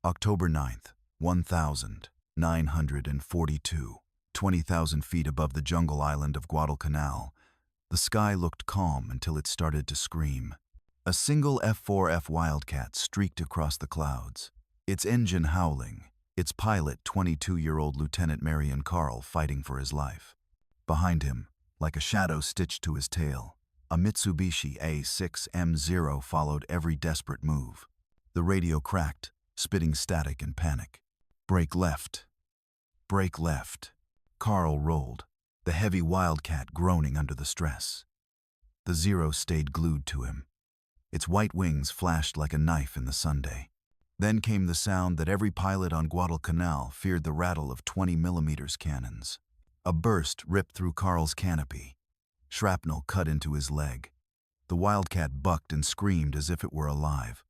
October 9th, 1942, 20,000 feet above the jungle island of Guadalcanal. The sky looked calm until it started to scream. A single F-4F Wildcat streaked across the clouds, its engine howling, its pilot 22-year-old Lieutenant Marion Carl fighting for his life. Behind him, like a shadow stitched to his tail, a Mitsubishi A6M0 followed every desperate move. The radio cracked, spitting static and panic. Brake left. Brake left. Carl rolled, the heavy Wildcat groaning under the stress. The Zero stayed glued to him. Its white wings flashed like a knife in the Sunday. Then came the sound that every pilot on Guadalcanal feared, the rattle of 20mm cannons. A burst ripped through Carl's canopy. Shrapnel cut into his leg. The Wildcat bucked and screamed as if it were alive.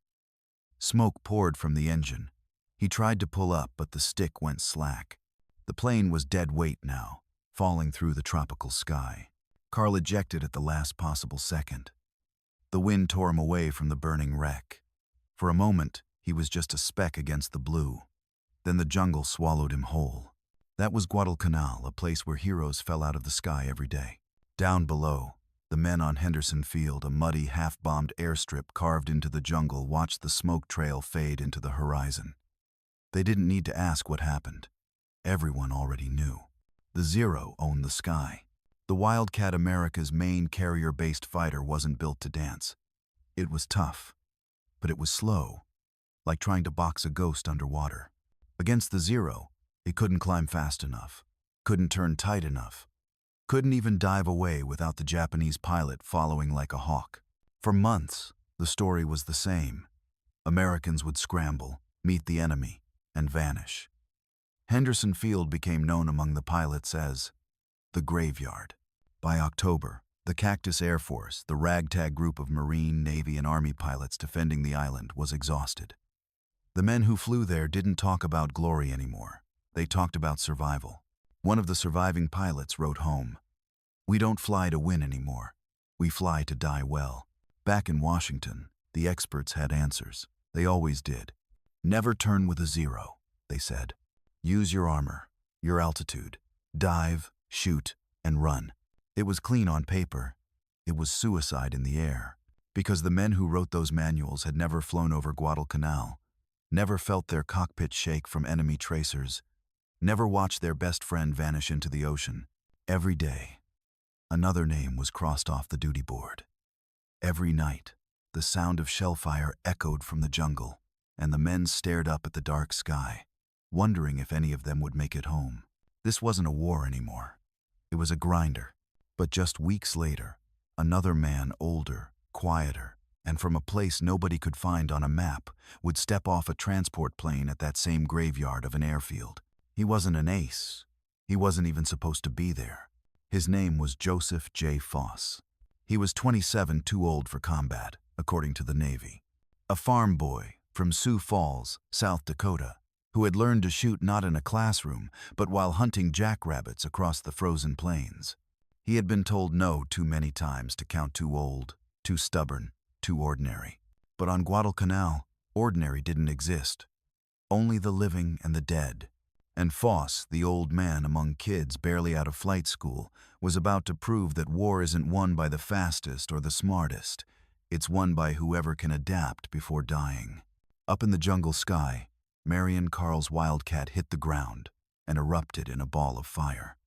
Smoke poured from the engine. He tried to pull up, but the stick went slack. The plane was dead weight now, falling through the tropical sky. Carl ejected at the last possible second. The wind tore him away from the burning wreck. For a moment, he was just a speck against the blue. Then the jungle swallowed him whole. That was Guadalcanal, a place where heroes fell out of the sky every day. Down below, the men on Henderson Field, a muddy, half-bombed airstrip carved into the jungle, watched the smoke trail fade into the horizon. They didn't need to ask what happened. Everyone already knew. The Zero owned the sky. The Wildcat, America's main carrier-based fighter, wasn't built to dance. It was tough, but it was slow, like trying to box a ghost underwater. Against the Zero, it couldn't climb fast enough, couldn't turn tight enough, couldn't even dive away without the Japanese pilot following like a hawk. For months, the story was the same. Americans would scramble, meet the enemy, and vanish. Henderson Field became known among the pilots as the graveyard. By October, the Cactus Air Force, the ragtag group of Marine, Navy, and Army pilots defending the island, was exhausted. The men who flew there didn't talk about glory anymore. They talked about survival. One of the surviving pilots wrote home, "We don't fly to win anymore. We fly to die well." Back in Washington, the experts had answers. They always did. Never turn with a Zero, they said. Use your armor, your altitude. Dive, shoot, and run. It was clean on paper. It was suicide in the air, because the men who wrote those manuals had never flown over Guadalcanal, never felt their cockpit shake from enemy tracers, never watched their best friend vanish into the ocean. Every day, another name was crossed off the duty board. Every night, the sound of shellfire echoed from the jungle, and the men stared up at the dark sky, wondering if any of them would make it home. This wasn't a war anymore. It was a grinder. But just weeks later, another man, older, quieter, and from a place nobody could find on a map, would step off a transport plane at that same graveyard of an airfield. He wasn't an ace. He wasn't even supposed to be there. His name was Joseph J. Foss. He was 27, too old for combat, according to the Navy. A farm boy from Sioux Falls, South Dakota, who had learned to shoot not in a classroom, but while hunting jackrabbits across the frozen plains. He had been told no too many times to count too old, too stubborn, too ordinary. But on Guadalcanal, ordinary didn't exist. Only the living and the dead. And Foss, the old man among kids barely out of flight school, was about to prove that war isn't won by the fastest or the smartest. It's won by whoever can adapt before dying. Up in the jungle sky, Marion Carl's Wildcat hit the ground and erupted in a ball of fire.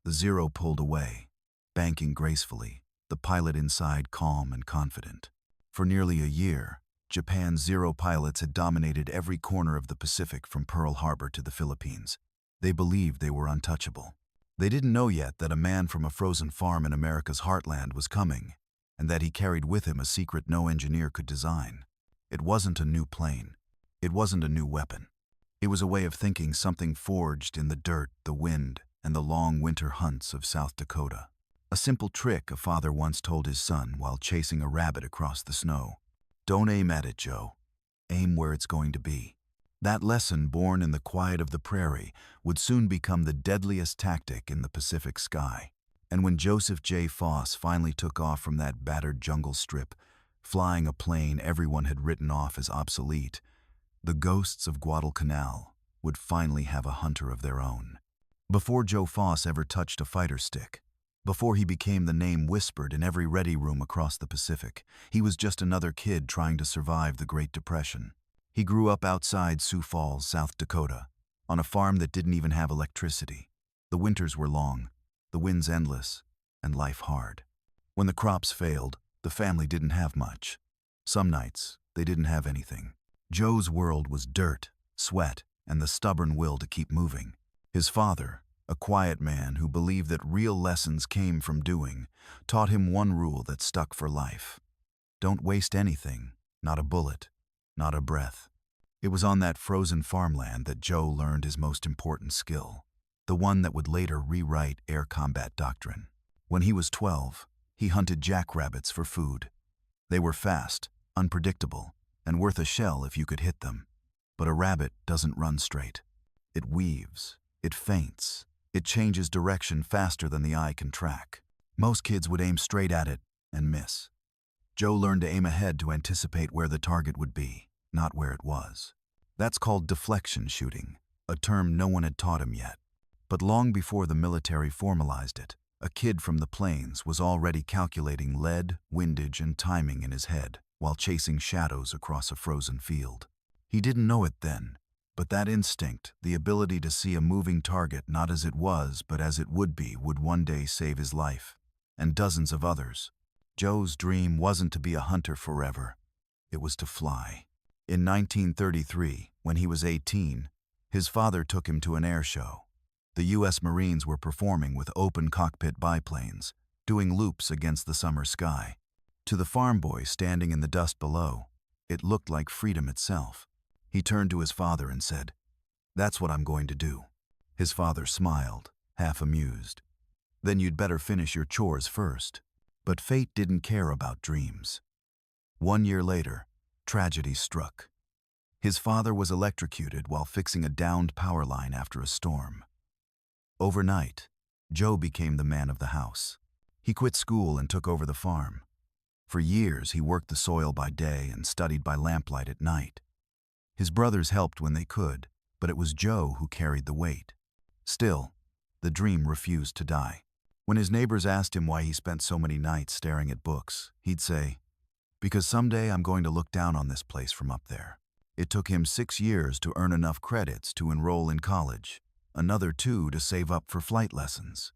The Zero pulled away, banking gracefully, the pilot inside calm and confident. For nearly a year, Japan's Zero pilots had dominated every corner of the Pacific from Pearl Harbor to the Philippines. They believed they were untouchable. They didn't know yet that a man from a frozen farm in America's heartland was coming, and that he carried with him a secret no engineer could design. It wasn't a new plane. It wasn't a new weapon. It was a way of thinking, something forged in the dirt, the wind, and the long winter hunts of South Dakota. A simple trick a father once told his son while chasing a rabbit across the snow. Don't aim at it, Joe. Aim where it's going to be. That lesson, born in the quiet of the prairie, would soon become the deadliest tactic in the Pacific sky. And when Joseph J. Foss finally took off from that battered jungle strip, flying a plane everyone had written off as obsolete, The ghosts of Guadalcanal would finally have a hunter of their own. Before Joe Foss ever touched a fighter stick, before he became the name whispered in every ready room across the Pacific, he was just another kid trying to survive the Great Depression. He grew up outside Sioux Falls, South Dakota, on a farm that didn't even have electricity. The winters were long, the winds endless, and life hard. When the crops failed, the family didn't have much. Some nights, they didn't have anything. Joe's world was dirt, sweat, and the stubborn will to keep moving. His father, a quiet man who believed that real lessons came from doing, taught him one rule that stuck for life. Don't waste anything, not a bullet, not a breath. It was on that frozen farmland that Joe learned his most important skill, the one that would later rewrite air combat doctrine. When he was 12, he hunted jackrabbits for food. They were fast, unpredictable, and worth a shell if you could hit them. But a rabbit doesn't run straight. It weaves, it feints, it changes direction faster than the eye can track. Most kids would aim straight at it and miss. Joe learned to aim ahead to anticipate where the target would be, not where it was. That's called deflection shooting, a term no one had taught him yet. But long before the military formalized it, a kid from the plains was already calculating lead, windage, and timing in his head while chasing shadows across a frozen field. He didn't know it then, but that instinct, the ability to see a moving target not as it was but as it would be, would one day save his life, and dozens of others. Joe's dream wasn't to be a hunter forever. It was to fly. In 1933, when he was 18, his father took him to an air show. The U.S. Marines were performing with open cockpit biplanes, doing loops against the summer sky. To the farm boy standing in the dust below, it looked like freedom itself. He turned to his father and said, "That's what I'm going to do." His father smiled, half amused. "Then you'd better finish your chores first." But fate didn't care about dreams. 1 year later, tragedy struck. His father was electrocuted while fixing a downed power line after a storm. Overnight, Joe became the man of the house. He quit school and took over the farm. For years, he worked the soil by day and studied by lamplight at night. His brothers helped when they could, but it was Joe who carried the weight. Still, the dream refused to die. When his neighbors asked him why he spent so many nights staring at books, he'd say, "Because someday I'm going to look down on this place from up there." It took him 6 years to earn enough credits to enroll in college, another 2 to save up for flight lessons.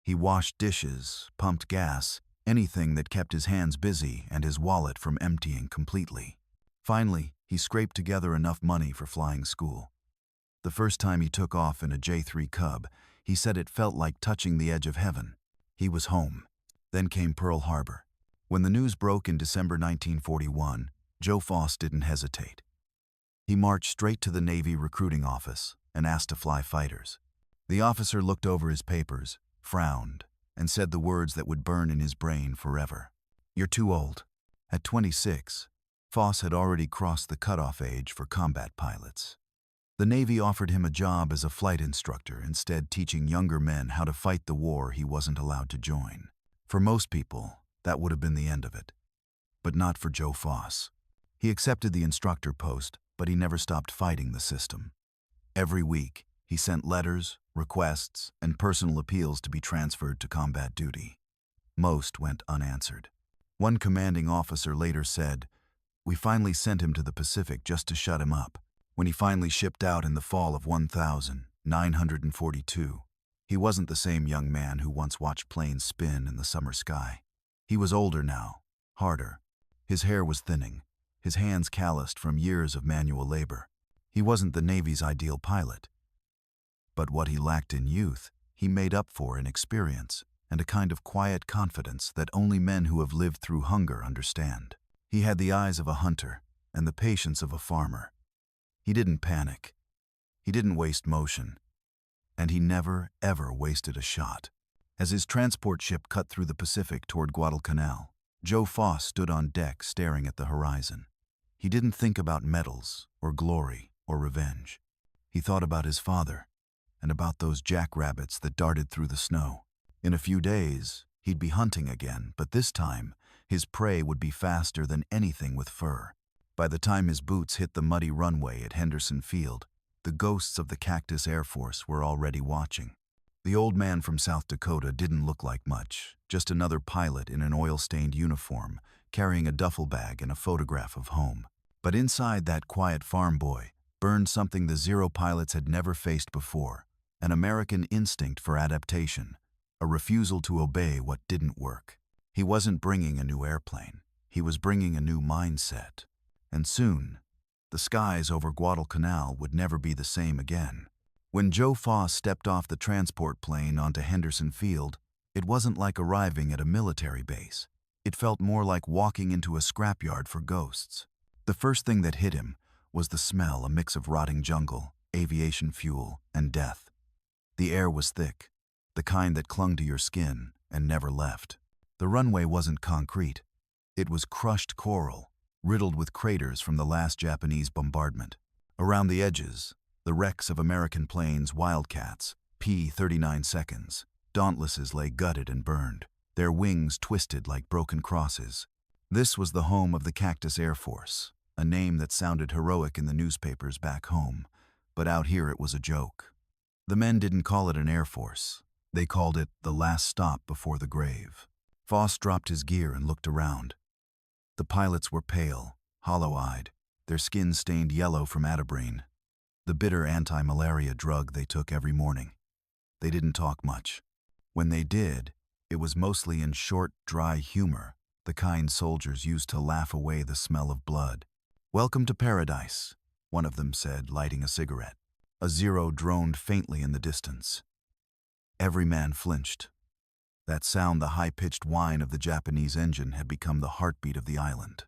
He washed dishes, pumped gas, anything that kept his hands busy and his wallet from emptying completely. Finally, he scraped together enough money for flying school. The first time he took off in a J3 Cub, he said it felt like touching the edge of heaven. He was home. Then came Pearl Harbor. When the news broke in December 1941, Joe Foss didn't hesitate. He marched straight to the Navy recruiting office and asked to fly fighters. The officer looked over his papers, frowned, and said the words that would burn in his brain forever. "You're too old." At 26, Foss had already crossed the cutoff age for combat pilots. The Navy offered him a job as a flight instructor, instead teaching younger men how to fight the war he wasn't allowed to join. For most people, that would have been the end of it. But not for Joe Foss. He accepted the instructor post, but he never stopped fighting the system. Every week, he sent letters, requests, and personal appeals to be transferred to combat duty. Most went unanswered. One commanding officer later said, "We finally sent him to the Pacific just to shut him up." When he finally shipped out in the fall of 1942, he wasn't the same young man who once watched planes spin in the summer sky. He was older now, harder. His hair was thinning, his hands calloused from years of manual labor. He wasn't the Navy's ideal pilot. But what he lacked in youth, he made up for in experience and a kind of quiet confidence that only men who have lived through hunger understand. He had the eyes of a hunter and the patience of a farmer. He didn't panic. He didn't waste motion. And he never, ever wasted a shot. As his transport ship cut through the Pacific toward Guadalcanal, Joe Foss stood on deck staring at the horizon. He didn't think about medals or glory or revenge. He thought about his father and about those jackrabbits that darted through the snow. In a few days, he'd be hunting again, but this time, his prey would be faster than anything with fur. By the time his boots hit the muddy runway at Henderson Field, the ghosts of the Cactus Air Force were already watching. The old man from South Dakota didn't look like much, just another pilot in an oil-stained uniform, carrying a duffel bag and a photograph of home. But inside that quiet farm boy burned something the Zero pilots had never faced before, an American instinct for adaptation, a refusal to obey what didn't work. He wasn't bringing a new airplane. He was bringing a new mindset. And soon, the skies over Guadalcanal would never be the same again. When Joe Foss stepped off the transport plane onto Henderson Field, it wasn't like arriving at a military base. It felt more like walking into a scrapyard for ghosts. The first thing that hit him was the smell, a mix of rotting jungle, aviation fuel, and death. The air was thick, the kind that clung to your skin and never left. The runway wasn't concrete. It was crushed coral, riddled with craters from the last Japanese bombardment. Around the edges, the wrecks of American planes, Wildcats, P-39 seconds. Dauntlesses lay gutted and burned, their wings twisted like broken crosses. This was the home of the Cactus Air Force, a name that sounded heroic in the newspapers back home, but out here it was a joke. The men didn't call it an Air Force. They called it the last stop before the grave. Foss dropped his gear and looked around. The pilots were pale, hollow-eyed, their skin stained yellow from atabrine, the bitter anti-malaria drug they took every morning. They didn't talk much. When they did, it was mostly in short, dry humor, the kind soldiers used to laugh away the smell of blood. "Welcome to paradise," one of them said, lighting a cigarette. A Zero droned faintly in the distance. Every man flinched. That sound, the high-pitched whine of the Japanese engine, had become the heartbeat of the island.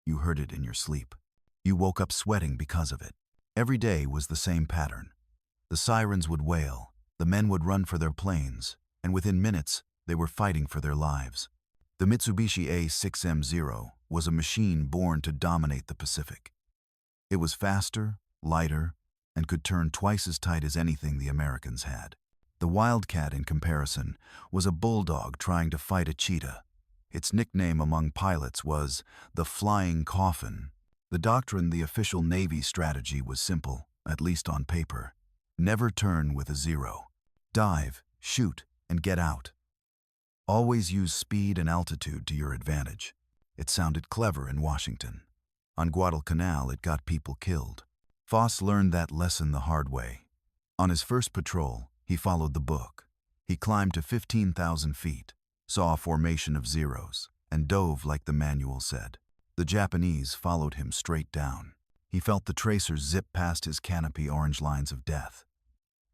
You heard it in your sleep. You woke up sweating because of it. Every day was the same pattern. The sirens would wail, the men would run for their planes, and within minutes, they were fighting for their lives. The Mitsubishi A6M0 was a machine born to dominate the Pacific. It was faster, lighter, and could turn twice as tight as anything the Americans had. The Wildcat, in comparison, was a bulldog trying to fight a cheetah. Its nickname among pilots was the Flying Coffin. The doctrine, the official Navy strategy, was simple, at least on paper. Never turn with a Zero. Dive, shoot, and get out. Always use speed and altitude to your advantage. It sounded clever in Washington. On Guadalcanal, it got people killed. Foss learned that lesson the hard way. On his first patrol, he followed the book. He climbed to 15,000 feet, saw a formation of Zeros, and dove like the manual said. The Japanese followed him straight down. He felt the tracers zip past his canopy, orange lines of death.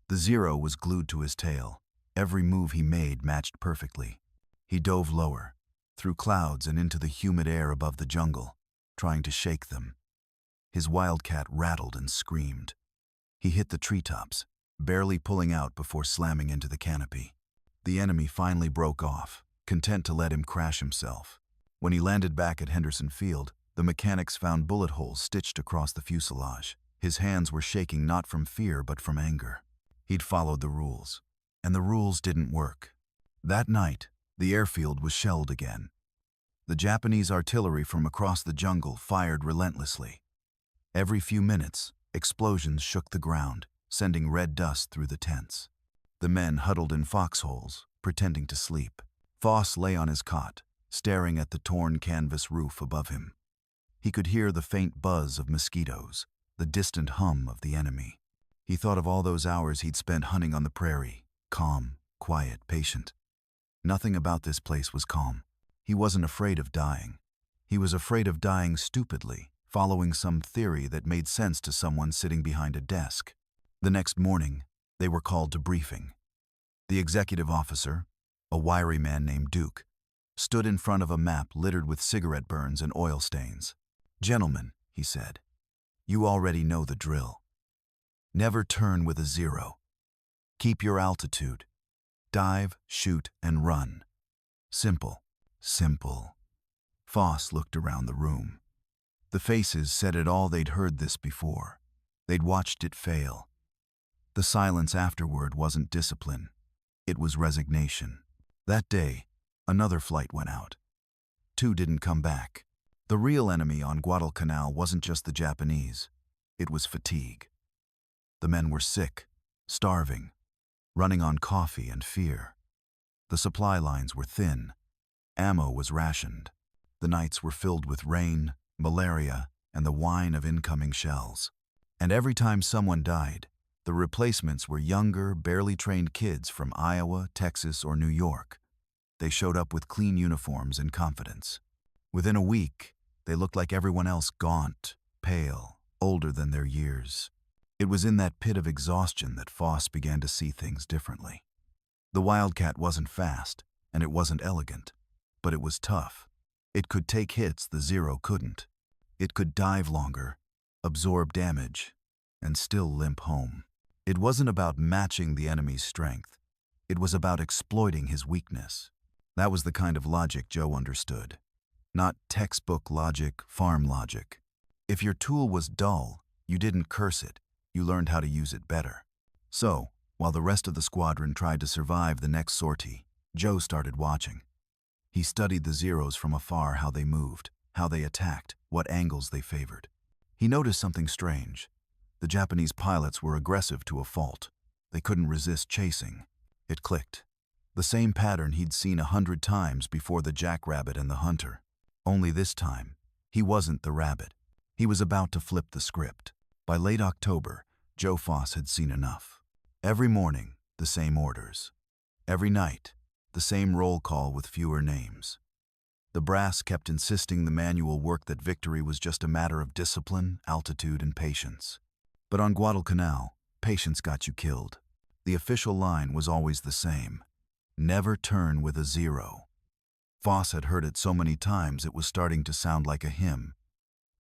The Zero was glued to his tail. Every move he made matched perfectly. He dove lower, through clouds and into the humid air above the jungle, trying to shake them. His Wildcat rattled and screamed. He hit the treetops, barely pulling out before slamming into the canopy. The enemy finally broke off, content to let him crash himself. When he landed back at Henderson Field, the mechanics found bullet holes stitched across the fuselage. His hands were shaking not from fear but from anger. He'd followed the rules, and the rules didn't work. That night, the airfield was shelled again. The Japanese artillery from across the jungle fired relentlessly. Every few minutes, explosions shook the ground, sending red dust through the tents. The men huddled in foxholes, pretending to sleep. Foss lay on his cot, staring at the torn canvas roof above him. He could hear the faint buzz of mosquitoes, the distant hum of the enemy. He thought of all those hours he'd spent hunting on the prairie, calm, quiet, patient. Nothing about this place was calm. He wasn't afraid of dying. He was afraid of dying stupidly, following some theory that made sense to someone sitting behind a desk. The next morning, they were called to briefing. The executive officer, a wiry man named Duke, stood in front of a map littered with cigarette burns and oil stains. "Gentlemen," he said, "you already know the drill. Never turn with a Zero. Keep your altitude. Dive, shoot, and run. Simple, simple." Foss looked around the room. The faces said it all. They'd heard this before. They'd watched it fail. The silence afterward wasn't discipline. It was resignation. That day, another flight went out. 2 didn't come back. The real enemy on Guadalcanal wasn't just the Japanese. It was fatigue. The men were sick, starving, running on coffee and fear. The supply lines were thin. Ammo was rationed. The nights were filled with rain, malaria, and the whine of incoming shells. And every time someone died, the replacements were younger, barely trained kids from Iowa, Texas, or New York. They showed up with clean uniforms and confidence. Within a week, they looked like everyone else, gaunt, pale, older than their years. It was in that pit of exhaustion that Foss began to see things differently. The Wildcat wasn't fast, and it wasn't elegant, but it was tough. It could take hits the Zero couldn't. It could dive longer, absorb damage, and still limp home. It wasn't about matching the enemy's strength. It was about exploiting his weakness. That was the kind of logic Joe understood. Not textbook logic, farm logic. If your tool was dull, you didn't curse it. You learned how to use it better. So, while the rest of the squadron tried to survive the next sortie, Joe started watching. He studied the Zeros from afar, how they moved, how they attacked, what angles they favored. He noticed something strange. The Japanese pilots were aggressive to a fault. They couldn't resist chasing. It clicked. The same pattern he'd seen 100 times before the jackrabbit and the hunter. Only this time, he wasn't the rabbit. He was about to flip the script. By late October, Joe Foss had seen enough. Every morning, the same orders. Every night, the same roll call with fewer names. The brass kept insisting the manual work that victory was just a matter of discipline, altitude, and patience. But on Guadalcanal, patience got you killed. The official line was always the same. Never turn with a zero. Foss had heard it so many times it was starting to sound like a hymn.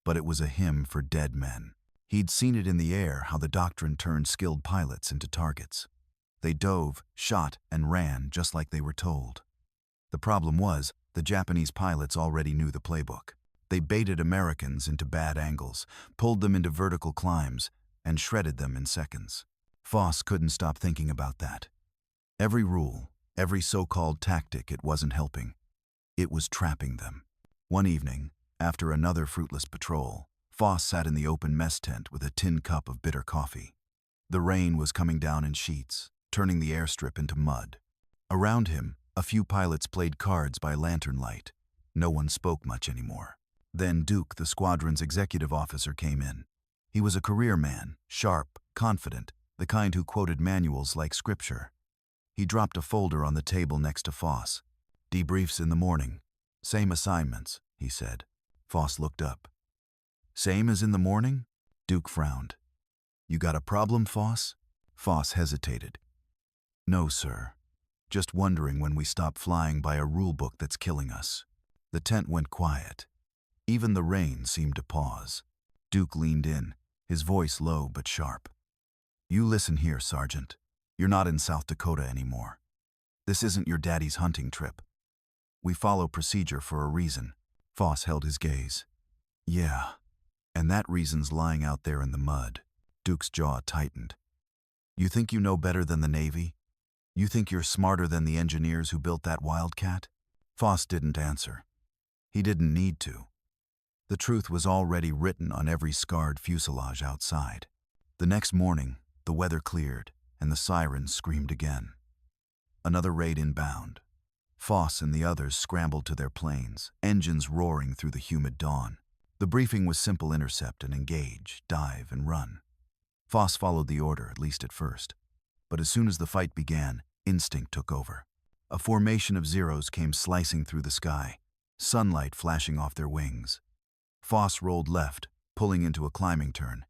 But it was a hymn for dead men. He'd seen it in the air, how the doctrine turned skilled pilots into targets. They dove, shot, and ran just like they were told. The problem was, the Japanese pilots already knew the playbook. They baited Americans into bad angles, pulled them into vertical climbs, and shredded them in seconds. Foss couldn't stop thinking about that. Every rule, every so-called tactic, it wasn't helping. It was trapping them. One evening, after another fruitless patrol, Foss sat in the open mess tent with a tin cup of bitter coffee. The rain was coming down in sheets, turning the airstrip into mud. Around him, a few pilots played cards by lantern light. No one spoke much anymore. Then Duke, the squadron's executive officer, came in. He was a career man, sharp, confident, the kind who quoted manuals like scripture. He dropped a folder on the table next to Foss. "Debriefs in the morning. Same assignments," he said. Foss looked up. "Same as in the morning?" Duke frowned. "You got a problem, Foss?" Foss hesitated. "No, sir. Just wondering when we stop flying by a rule book that's killing us." The tent went quiet. Even the rain seemed to pause. Duke leaned in, his voice low but sharp. "You listen here, Sergeant. You're not in South Dakota anymore. This isn't your daddy's hunting trip. We follow procedure for a reason." Foss held his gaze. "Yeah, and that reason's lying out there in the mud." Duke's jaw tightened. "You think you know better than the Navy? You think you're smarter than the engineers who built that Wildcat?" Foss didn't answer. He didn't need to. The truth was already written on every scarred fuselage outside. The next morning, the weather cleared, and the sirens screamed again. Another raid inbound. Foss and the others scrambled to their planes, engines roaring through the humid dawn. The briefing was simple: intercept and engage, dive and run. Foss followed the order, at least at first. But as soon as the fight began, instinct took over. A formation of Zeros came slicing through the sky, sunlight flashing off their wings. Foss rolled left, pulling into a climbing turn.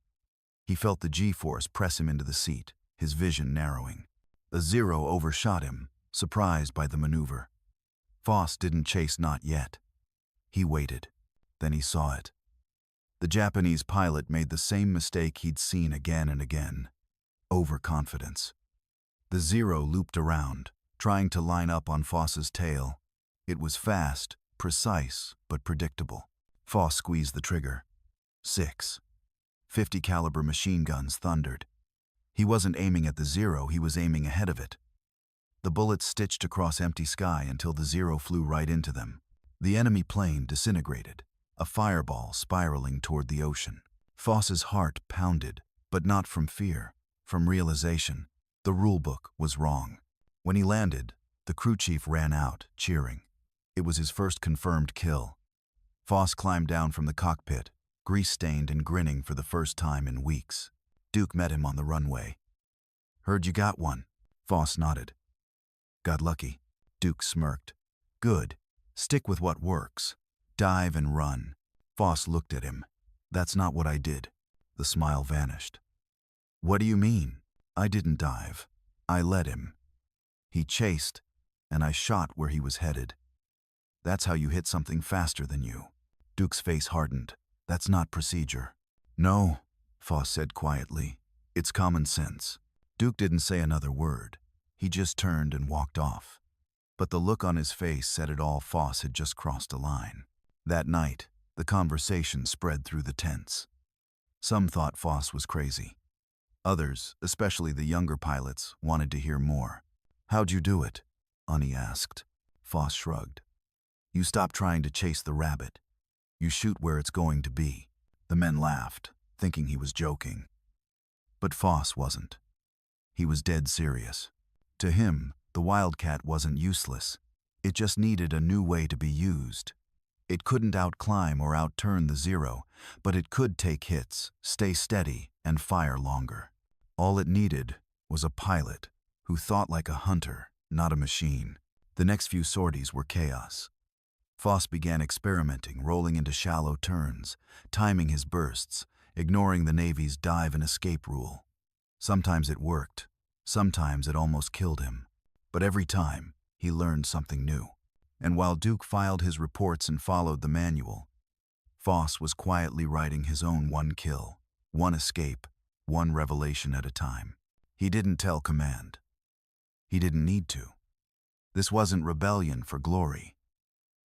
He felt the G-force press him into the seat, his vision narrowing. A Zero overshot him, surprised by the maneuver. Foss didn't chase, not yet. He waited. Then he saw it. The Japanese pilot made the same mistake he'd seen again and again. Overconfidence. The Zero looped around, trying to line up on Foss's tail. It was fast, precise, but predictable. Foss squeezed the trigger. 6. 50 caliber machine guns thundered. He wasn't aiming at the Zero, he was aiming ahead of it. The bullets stitched across empty sky until the Zero flew right into them. The enemy plane disintegrated. a fireball spiraling toward the ocean. Foss's heart pounded, but not from fear, from realization. The rulebook was wrong. When he landed, the crew chief ran out, cheering. It was his first confirmed kill. Foss climbed down from the cockpit, grease-stained and grinning for the first time in weeks. Duke met him on the runway. "Heard you got one." Foss nodded. "Got lucky." Duke smirked. "Good. Stick with what works. Dive and run." Foss looked at him. "That's not what I did." The smile vanished. "What do you mean?" "I didn't dive. I led him. He chased, and I shot where he was headed. That's how you hit something faster than you." Duke's face hardened. "That's not procedure." "No," Foss said quietly. "It's common sense." Duke didn't say another word. He just turned and walked off. But the look on his face said it all. Foss had just crossed a line. That night, the conversation spread through the tents. Some thought Foss was crazy. Others, especially the younger pilots, wanted to hear more. "How'd you do it?" Ani asked. Foss shrugged. "You stop trying to chase the rabbit. You shoot where it's going to be." The men laughed, thinking he was joking. But Foss wasn't. He was dead serious. To him, the Wildcat wasn't useless. It just needed a new way to be used. It couldn't outclimb or outturn the Zero, but it could take hits, stay steady, and fire longer. All it needed was a pilot who thought like a hunter, not a machine. The next few sorties were chaos. Foss began experimenting, rolling into shallow turns, timing his bursts, ignoring the Navy's dive and escape rule. Sometimes it worked. Sometimes it almost killed him. But every time, he learned something new. And while Duke filed his reports and followed the manual, Foss was quietly writing his own one kill, one escape, one revelation at a time. He didn't tell command. He didn't need to. This wasn't rebellion for glory.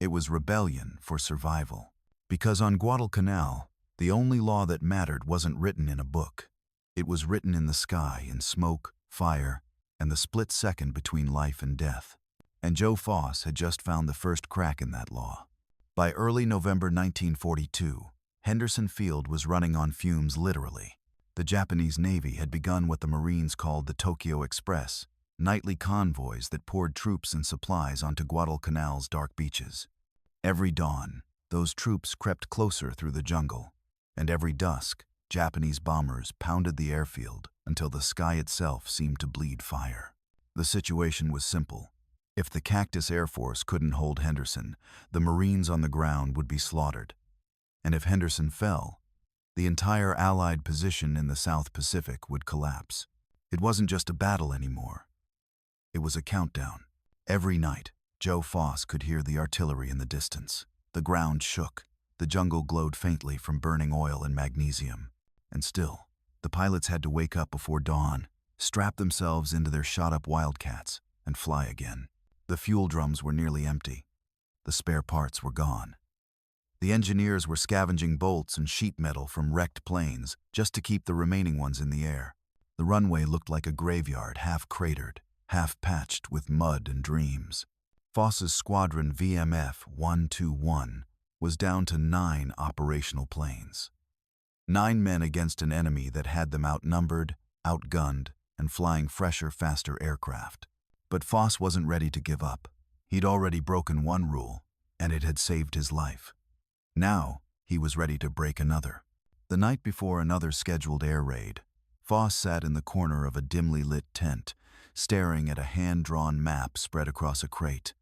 It was rebellion for survival. Because on Guadalcanal, the only law that mattered wasn't written in a book. It was written in the sky, in smoke, fire, and the split second between life and death. And Joe Foss had just found the first crack in that law. By early November 1942, Henderson Field was running on fumes literally. The Japanese Navy had begun what the Marines called the Tokyo Express, nightly convoys that poured troops and supplies onto Guadalcanal's dark beaches. Every dawn, those troops crept closer through the jungle, and every dusk, Japanese bombers pounded the airfield until the sky itself seemed to bleed fire. The situation was simple. If the Cactus Air Force couldn't hold Henderson, the Marines on the ground would be slaughtered. And if Henderson fell, the entire Allied position in the South Pacific would collapse. It wasn't just a battle anymore. It was a countdown. Every night, Joe Foss could hear the artillery in the distance. The ground shook. The jungle glowed faintly from burning oil and magnesium. And still, the pilots had to wake up before dawn, strap themselves into their shot-up Wildcats, and fly again. The fuel drums were nearly empty. The spare parts were gone. The engineers were scavenging bolts and sheet metal from wrecked planes just to keep the remaining ones in the air. The runway looked like a graveyard, half cratered, half patched with mud and dreams. Foss's squadron VMF 121 was down to 9 operational planes. 9 men against an enemy that had them outnumbered, outgunned, and flying fresher, faster aircraft. But Foss wasn't ready to give up. He'd already broken one rule, and it had saved his life. Now, he was ready to break another. The night before another scheduled air raid, Foss sat in the corner of a dimly lit tent, staring at a hand-drawn map spread across a crate.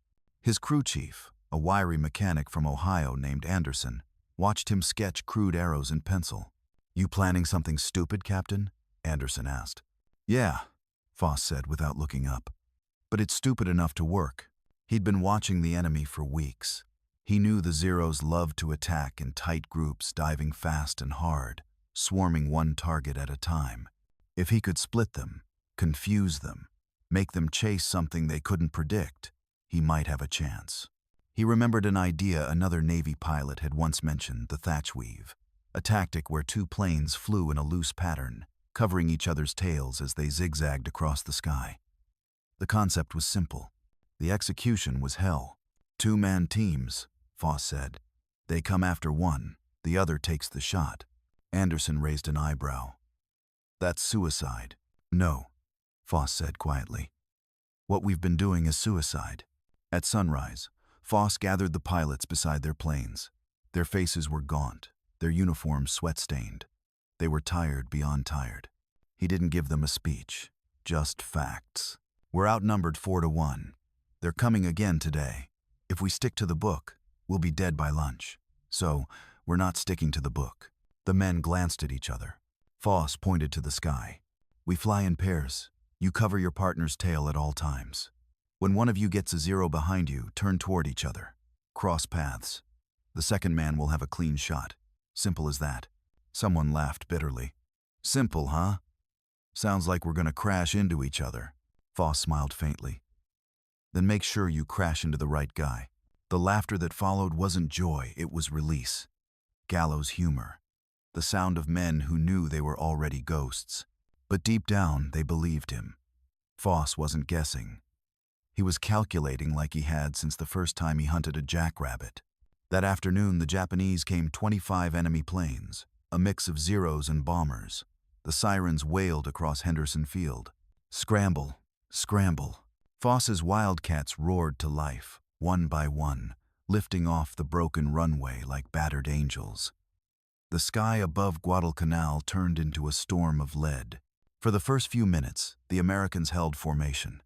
His crew chief, a wiry mechanic from Ohio named Anderson, watched him sketch crude arrows in pencil. "You planning something stupid, Captain?" Anderson asked. "Yeah," Foss said without looking up. "But it's stupid enough to work." He'd been watching the enemy for weeks. He knew the Zeros loved to attack in tight groups, diving fast and hard, swarming one target at a time. If he could split them, confuse them, make them chase something they couldn't predict, he might have a chance. He remembered an idea another Navy pilot had once mentioned, the thatch weave, a tactic where 2 planes flew in a loose pattern, covering each other's tails as they zigzagged across the sky. The concept was simple. The execution was hell. 2-man teams, Foss said. They come after one, the other takes the shot. Anderson raised an eyebrow. That's suicide. No, Foss said quietly. What we've been doing is suicide. At sunrise, Foss gathered the pilots beside their planes. Their faces were gaunt, their uniforms sweat-stained. They were tired beyond tired. He didn't give them a speech, just facts. We're outnumbered 4-1. They're coming again today. If we stick to the book, we'll be dead by lunch. So, we're not sticking to the book. The men glanced at each other. Foss pointed to the sky. We fly in pairs. You cover your partner's tail at all times. When one of you gets a zero behind you, turn toward each other. Cross paths. The second man will have a clean shot. Simple as that. Someone laughed bitterly. Simple, huh? Sounds like we're gonna crash into each other. Foss smiled faintly. Then make sure you crash into the right guy. The laughter that followed wasn't joy, it was release. Gallows humor. The sound of men who knew they were already ghosts. But deep down, they believed him. Foss wasn't guessing. He was calculating like he had since the first time he hunted a jackrabbit. That afternoon, the Japanese came 25 enemy planes, a mix of Zeros and bombers. The sirens wailed across Henderson Field. Scramble, scramble. Foss's Wildcats roared to life, one by one, lifting off the broken runway like battered angels. The sky above Guadalcanal turned into a storm of lead. For the first few minutes, the Americans held formation.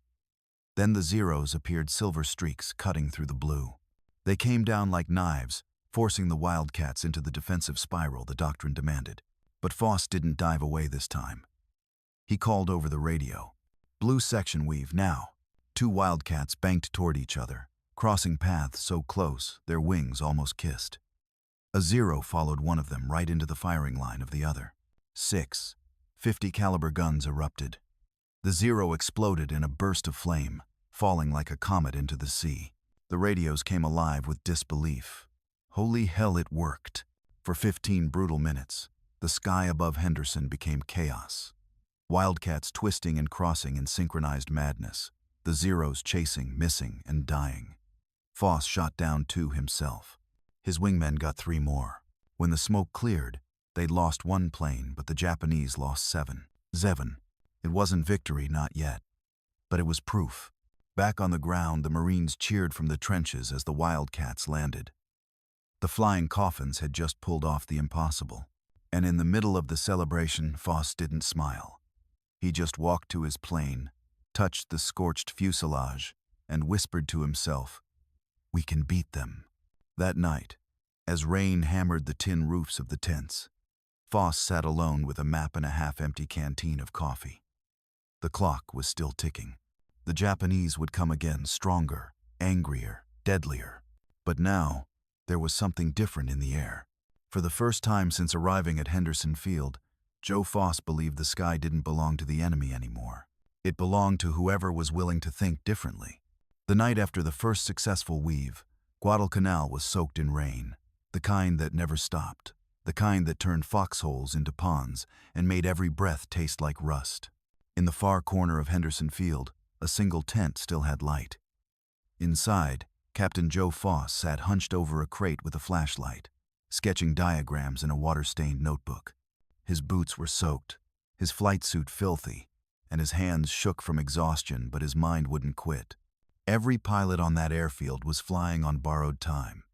Then the Zeros appeared silver streaks cutting through the blue. They came down like knives, forcing the Wildcats into the defensive spiral the doctrine demanded. But Foss didn't dive away this time. He called over the radio. Blue section weave, now. 2 Wildcats banked toward each other, crossing paths so close their wings almost kissed. A Zero followed one of them right into the firing line of the other. 6 .50 caliber guns erupted. The Zero exploded in a burst of flame, falling like a comet into the sea. The radios came alive with disbelief. Holy hell, it worked. For 15 brutal minutes, the sky above Henderson became chaos. Wildcats twisting and crossing in synchronized madness. The Zeros chasing, missing, and dying. Foss shot down 2 himself. His wingmen got 3 more. When the smoke cleared, they'd lost 1 plane, but the Japanese lost 7. It wasn't victory, not yet. But it was proof. Back on the ground, the Marines cheered from the trenches as the Wildcats landed. The flying coffins had just pulled off the impossible. And in the middle of the celebration, Foss didn't smile. He just walked to his plane, touched the scorched fuselage, and whispered to himself, "We can beat them." That night, as rain hammered the tin roofs of the tents, Foss sat alone with a map and a half-empty canteen of coffee. The clock was still ticking. The Japanese would come again, stronger, angrier, deadlier. But now, there was something different in the air. For the first time since arriving at Henderson Field, Joe Foss believed the sky didn't belong to the enemy anymore. It belonged to whoever was willing to think differently. The night after the first successful weave, Guadalcanal was soaked in rain, the kind that never stopped, the kind that turned foxholes into ponds and made every breath taste like rust. In the far corner of Henderson Field, a single tent still had light. Inside, Captain Joe Foss sat hunched over a crate with a flashlight, sketching diagrams in a water-stained notebook. His boots were soaked, his flight suit filthy, and his hands shook from exhaustion, but his mind wouldn't quit. Every pilot on that airfield was flying on borrowed time.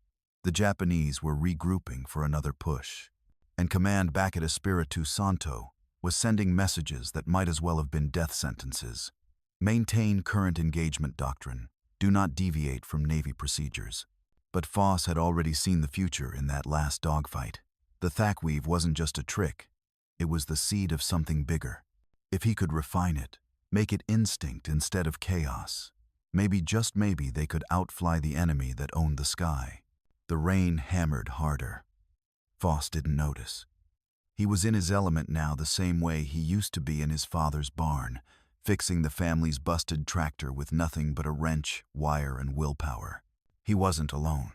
The Japanese were regrouping for another push, and command back at Espiritu Santo was sending messages that might as well have been death sentences. Maintain current engagement doctrine. Do not deviate from Navy procedures. But Foss had already seen the future in that last dogfight. The thackweave wasn't just a trick. It was the seed of something bigger. If he could refine it, make it instinct instead of chaos, maybe, just maybe, they could outfly the enemy that owned the sky. The rain hammered harder. Foss didn't notice. He was in his element now, the same way he used to be in his father's barn, fixing the family's busted tractor with nothing but a wrench, wire, and willpower. He wasn't alone.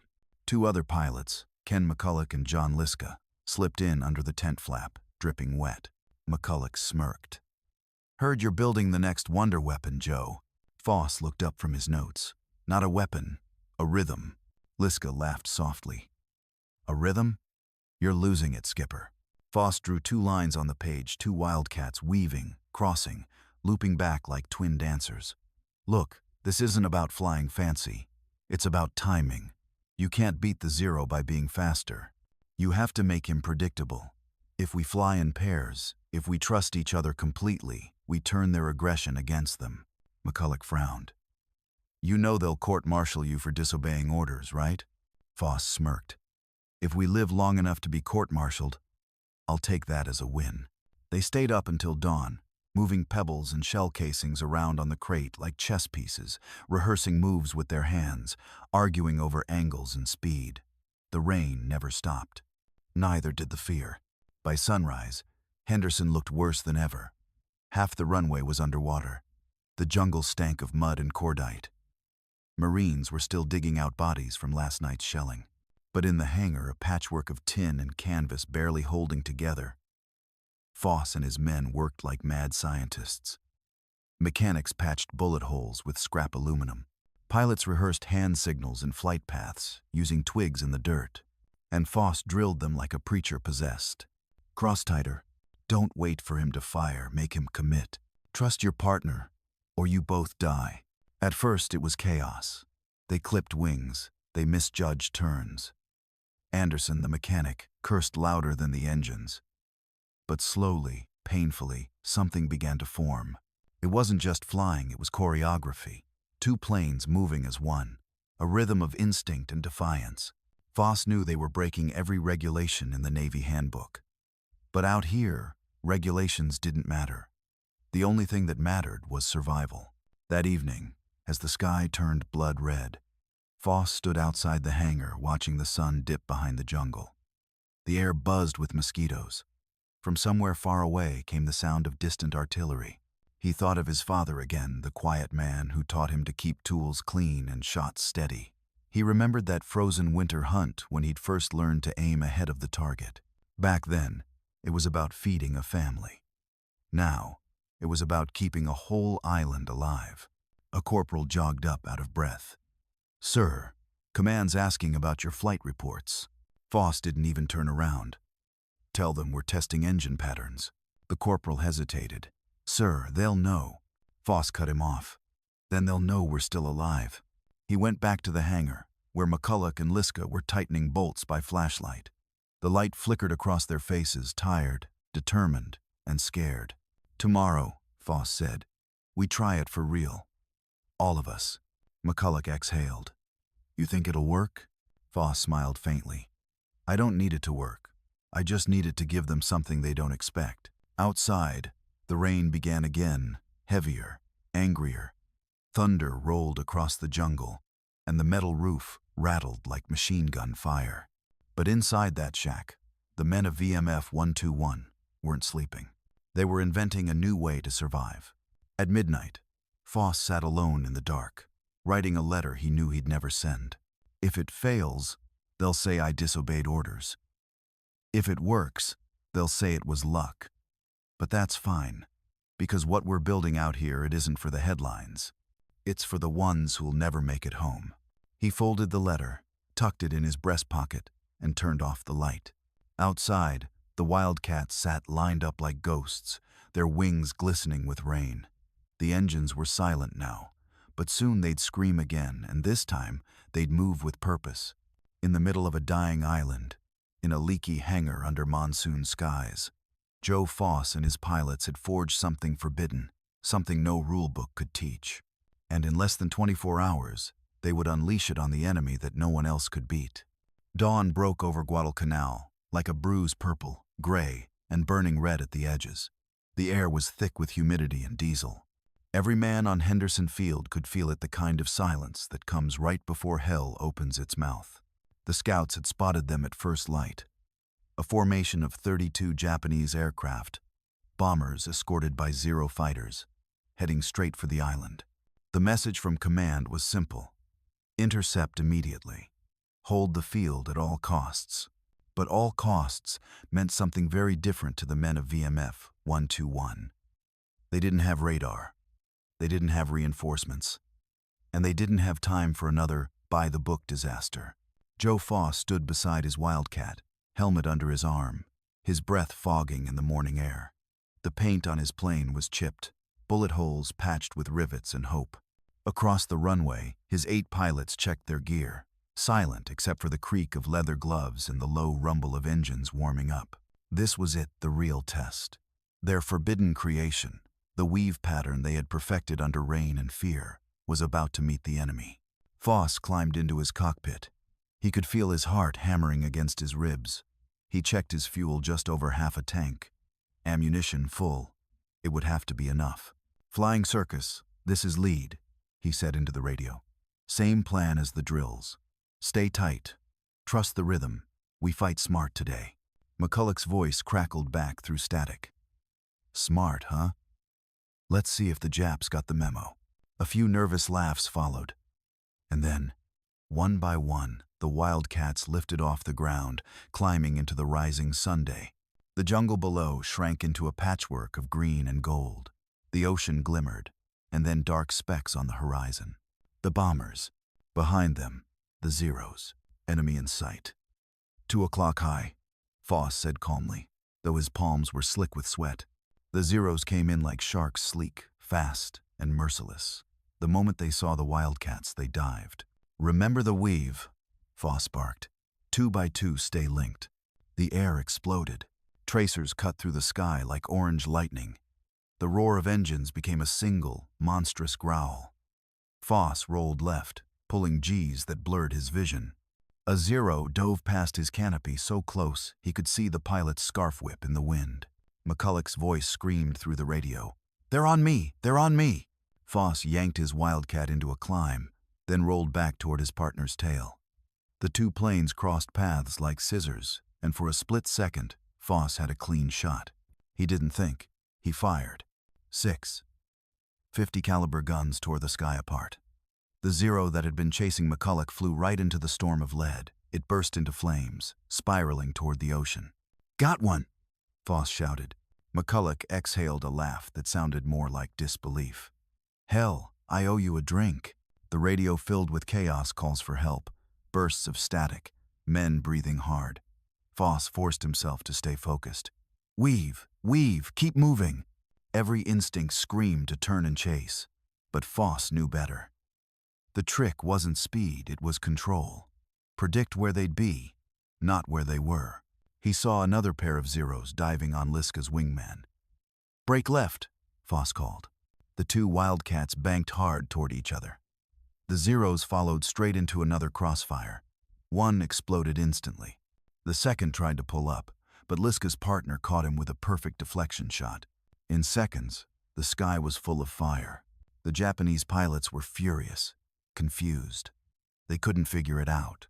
2 other pilots, Ken McCulloch and John Liska, slipped in under the tent flap, dripping wet. McCulloch smirked. "Heard you're building the next wonder weapon, Joe." Foss looked up from his notes. "Not a weapon, a rhythm." Liska laughed softly. A rhythm? You're losing it, Skipper. Foss drew 2 lines on the page, 2 wildcats weaving, crossing, looping back like twin dancers. Look, this isn't about flying fancy. It's about timing. You can't beat the Zero by being faster. You have to make him predictable. If we fly in pairs, if we trust each other completely, we turn their aggression against them. McCulloch frowned. You know they'll court-martial you for disobeying orders, right? Foss smirked. If we live long enough to be court-martialed, I'll take that as a win. They stayed up until dawn, moving pebbles and shell casings around on the crate like chess pieces, rehearsing moves with their hands, arguing over angles and speed. The rain never stopped. Neither did the fear. By sunrise, Henderson looked worse than ever. Half the runway was underwater. The jungle stank of mud and cordite. Marines were still digging out bodies from last night's shelling. But in the hangar, a patchwork of tin and canvas barely holding together. Foss and his men worked like mad scientists. Mechanics patched bullet holes with scrap aluminum. Pilots rehearsed hand signals and flight paths, using twigs in the dirt. And Foss drilled them like a preacher possessed. Cross tighter. Don't wait for him to fire, make him commit. Trust your partner, or you both die. At first it was chaos. They clipped wings, they misjudged turns. Anderson, the mechanic, cursed louder than the engines. But slowly, painfully, something began to form. It wasn't just flying, it was choreography. 2 planes moving as one. A rhythm of instinct and defiance. Foss knew they were breaking every regulation in the Navy handbook. But out here, regulations didn't matter. The only thing that mattered was survival. That evening, as the sky turned blood red, Foss stood outside the hangar watching the sun dip behind the jungle. The air buzzed with mosquitoes. From somewhere far away came the sound of distant artillery. He thought of his father again, the quiet man who taught him to keep tools clean and shots steady. He remembered that frozen winter hunt when he'd first learned to aim ahead of the target. Back then, it was about feeding a family. Now, it was about keeping a whole island alive. A corporal jogged up out of breath. Sir, command's asking about your flight reports. Foss didn't even turn around. Tell them we're testing engine patterns. The corporal hesitated. Sir, they'll know. Foss cut him off. Then they'll know we're still alive. He went back to the hangar, where McCulloch and Liska were tightening bolts by flashlight. The light flickered across their faces, tired, determined, and scared. Tomorrow, Foss said, we try it for real. All of us. McCulloch exhaled. You think it'll work? Foss smiled faintly. I don't need it to work. I just need it to give them something they don't expect. Outside, the rain began again, heavier, angrier. Thunder rolled across the jungle, and the metal roof rattled like machine gun fire. But inside that shack, the men of VMF 121 weren't sleeping. They were inventing a new way to survive. At midnight, Foss sat alone in the dark, writing a letter he knew he'd never send. If it fails, they'll say I disobeyed orders. If it works, they'll say it was luck. But that's fine, because what we're building out here, it isn't for the headlines. It's for the ones who'll never make it home. He folded the letter, tucked it in his breast pocket, and turned off the light. Outside, the wildcats sat lined up like ghosts, their wings glistening with rain. The engines were silent now, but soon they'd scream again, and this time they'd move with purpose. In the middle of a dying island, in a leaky hangar under monsoon skies, Joe Foss and his pilots had forged something forbidden, something no rulebook could teach. And in less than 24 hours, they would unleash it on the enemy that no one else could beat. Dawn broke over Guadalcanal, like a bruise purple, gray, and burning red at the edges. The air was thick with humidity and diesel. Every man on Henderson Field could feel it, the kind of silence that comes right before hell opens its mouth. The scouts had spotted them at first light. A formation of 32 Japanese aircraft, bombers escorted by Zero fighters, heading straight for the island. The message from command was simple. Intercept immediately. Hold the field at all costs. But all costs meant something very different to the men of VMF 121. They didn't have radar. They didn't have reinforcements. And they didn't have time for another by-the-book disaster. Joe Foss stood beside his Wildcat, helmet under his arm, his breath fogging in the morning air. The paint on his plane was chipped, bullet holes patched with rivets and hope. Across the runway, his 8 pilots checked their gear, silent except for the creak of leather gloves and the low rumble of engines warming up. This was it, the real test. Their forbidden creation, the weave pattern they had perfected under rain and fear, was about to meet the enemy. Foss climbed into his cockpit. He could feel his heart hammering against his ribs. He checked his fuel just over half a tank. Ammunition full. It would have to be enough. "Flying Circus, this is lead," he said into the radio. "Same plan as the drills. Stay tight. Trust the rhythm. We fight smart today." McCulloch's voice crackled back through static. "Smart, huh? Let's see if the Japs got the memo." A few nervous laughs followed. And then, one by one, the Wildcats lifted off the ground, climbing into the rising Sunday. The jungle below shrank into a patchwork of green and gold. The ocean glimmered, and then dark specks on the horizon. The bombers. Behind them, the Zeros. Enemy in sight. 2 o'clock high, Foss said calmly, though his palms were slick with sweat. The Zeros came in like sharks, sleek, fast, and merciless. The moment they saw the Wildcats, they dived. "Remember the weave," Foss barked. 2 by 2 stay linked. The air exploded. Tracers cut through the sky like orange lightning. The roar of engines became a single, monstrous growl. Foss rolled left, pulling G's that blurred his vision. A Zero dove past his canopy so close he could see the pilot's scarf whip in the wind. McCulloch's voice screamed through the radio. "They're on me! They're on me!" Foss yanked his Wildcat into a climb, then rolled back toward his partner's tail. The 2 planes crossed paths like scissors, and for a split second, Foss had a clean shot. He didn't think. He fired. 6. 50 caliber guns tore the sky apart. The Zero that had been chasing McCulloch flew right into the storm of lead. It burst into flames, spiraling toward the ocean. "Got one!" Foss shouted. McCulloch exhaled a laugh that sounded more like disbelief. "Hell, I owe you a drink." The radio filled with chaos calls for help, bursts of static, men breathing hard. Foss forced himself to stay focused. "Weave, weave, keep moving." Every instinct screamed to turn and chase, but Foss knew better. The trick wasn't speed, it was control. Predict where they'd be, not where they were. He saw another pair of Zeros diving on Liska's wingman. "Break left," Foss called. The 2 Wildcats banked hard toward each other. The Zeros followed straight into another crossfire. One exploded instantly. The second tried to pull up, but Liska's partner caught him with a perfect deflection shot. In seconds, the sky was full of fire. The Japanese pilots were furious, confused. They couldn't figure it out.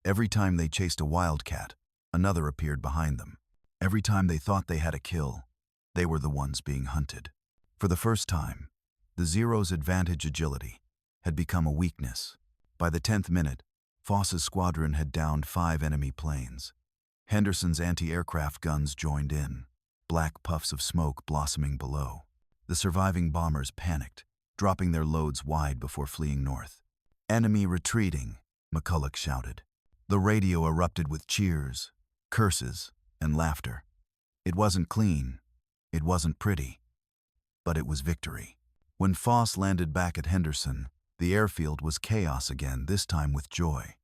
Every time they chased a Wildcat, another appeared behind them. Every time they thought they had a kill, they were the ones being hunted. For the first time, the Zero's advantage agility had become a weakness. By the 10th minute, Foss's squadron had downed 5 enemy planes. Henderson's anti-aircraft guns joined in, black puffs of smoke blossoming below. The surviving bombers panicked, dropping their loads wide before fleeing north. "Enemy retreating," McCulloch shouted. The radio erupted with cheers, curses, and laughter. It wasn't clean, it wasn't pretty, but it was victory. When Foss landed back at Henderson, the airfield was chaos again, this time with joy.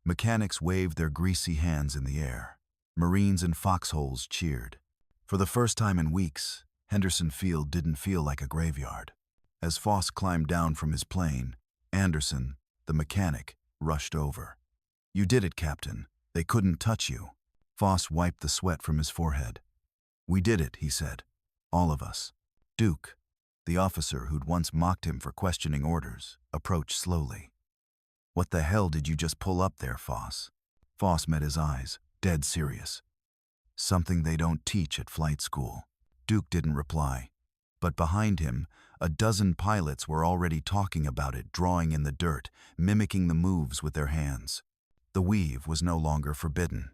Mechanics waved their greasy hands in the air. Marines in foxholes cheered. For the first time in weeks, Henderson Field didn't feel like a graveyard. As Foss climbed down from his plane, Anderson, the mechanic, rushed over. "You did it, Captain. They couldn't touch you." Foss wiped the sweat from his forehead. "We did it," he said. "All of us." Duke, the officer who'd once mocked him for questioning orders, approached slowly. "What the hell did you just pull up there, Foss?" Foss met his eyes, dead serious. "Something they don't teach at flight school." Duke didn't reply, but behind him, a dozen pilots were already talking about it, drawing in the dirt, mimicking the moves with their hands. The weave was no longer forbidden.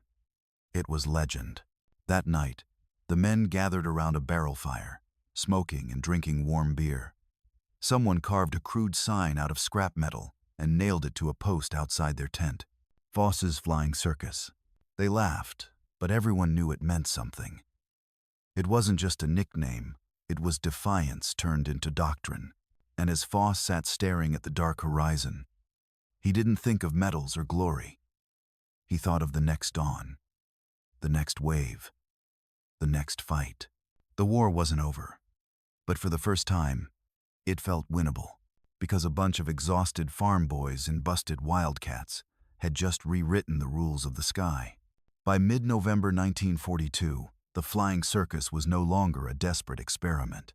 It was legend. That night, the men gathered around a barrel fire, smoking and drinking warm beer. Someone carved a crude sign out of scrap metal and nailed it to a post outside their tent. Foss's Flying Circus. They laughed, but everyone knew it meant something. It wasn't just a nickname, it was defiance turned into doctrine. And as Foss sat staring at the dark horizon, he didn't think of medals or glory. He thought of the next dawn, the next wave, the next fight. The war wasn't over, but for the first time, it felt winnable, because a bunch of exhausted farm boys and busted wildcats had just rewritten the rules of the sky. By mid-November 1942, the Flying Circus was no longer a desperate experiment.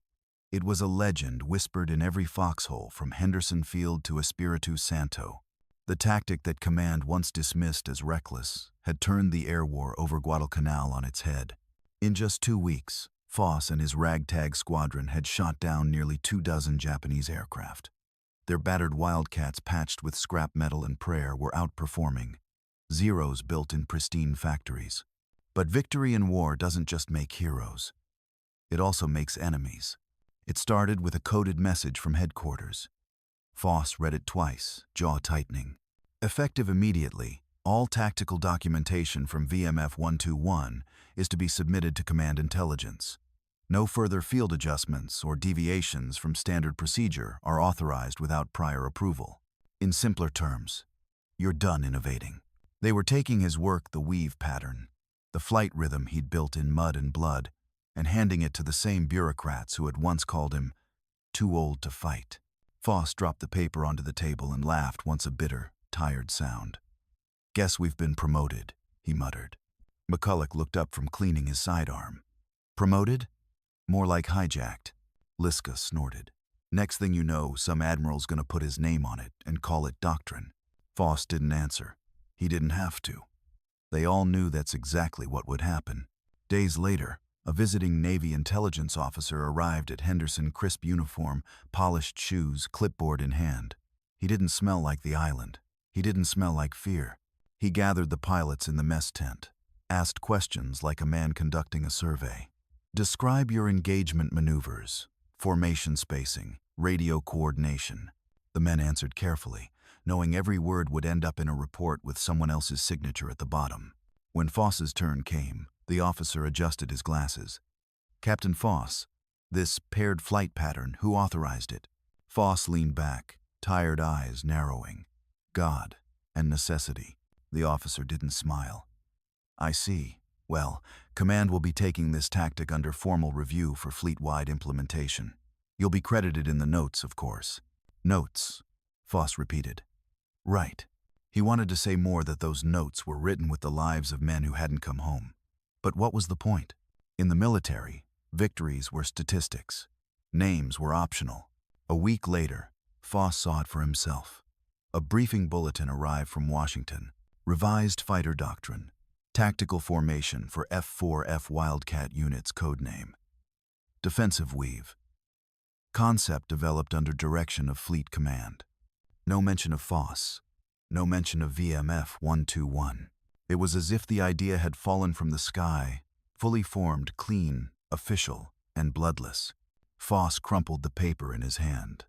It was a legend whispered in every foxhole from Henderson Field to Espiritu Santo. The tactic that command once dismissed as reckless had turned the air war over Guadalcanal on its head. In just 2 weeks, Foss and his ragtag squadron had shot down nearly 24 Japanese aircraft. Their battered Wildcats patched with scrap metal and prayer were outperforming Zeros built in pristine factories. But victory in war doesn't just make heroes. It also makes enemies. It started with a coded message from headquarters. Foss read it twice, jaw tightening. Effective immediately, all tactical documentation from VMF 121 is to be submitted to Command Intelligence. No further field adjustments or deviations from standard procedure are authorized without prior approval. In simpler terms, you're done innovating. They were taking his work, the weave pattern, the flight rhythm he'd built in mud and blood, and handing it to the same bureaucrats who had once called him too old to fight. Foss dropped the paper onto the table and laughed once a bitter, tired sound. "Guess we've been promoted," he muttered. McCulloch looked up from cleaning his sidearm. "Promoted? More like hijacked," Liska snorted. "Next thing you know, some admiral's gonna put his name on it and call it doctrine." Foss didn't answer. He didn't have to. They all knew that's exactly what would happen. Days later, a visiting Navy intelligence officer arrived at Henderson, crisp uniform, polished shoes, clipboard in hand. He didn't smell like the island. He didn't smell like fear. He gathered the pilots in the mess tent, asked questions like a man conducting a survey. "Describe your engagement maneuvers, formation spacing, radio coordination." The men answered carefully, knowing every word would end up in a report with someone else's signature at the bottom. When Foss's turn came, the officer adjusted his glasses. "Captain Foss, this paired flight pattern, who authorized it?" Foss leaned back, tired eyes narrowing. "God and necessity." The officer didn't smile. "I see. Well, Command will be taking this tactic under formal review for fleet-wide implementation. You'll be credited in the notes, of course." "Notes," Foss repeated. "Right." He wanted to say more, that those notes were written with the lives of men who hadn't come home. But what was the point? In the military, victories were statistics. Names were optional. A week later, Foss saw it for himself. A briefing bulletin arrived from Washington. Revised Fighter Doctrine. Tactical Formation for F4F Wildcat Units Codename. Defensive Weave. Concept developed under direction of Fleet Command. No mention of Foss. No mention of VMF 121. It was as if the idea had fallen from the sky, fully formed, clean, official, and bloodless. Foss crumpled the paper in his hand.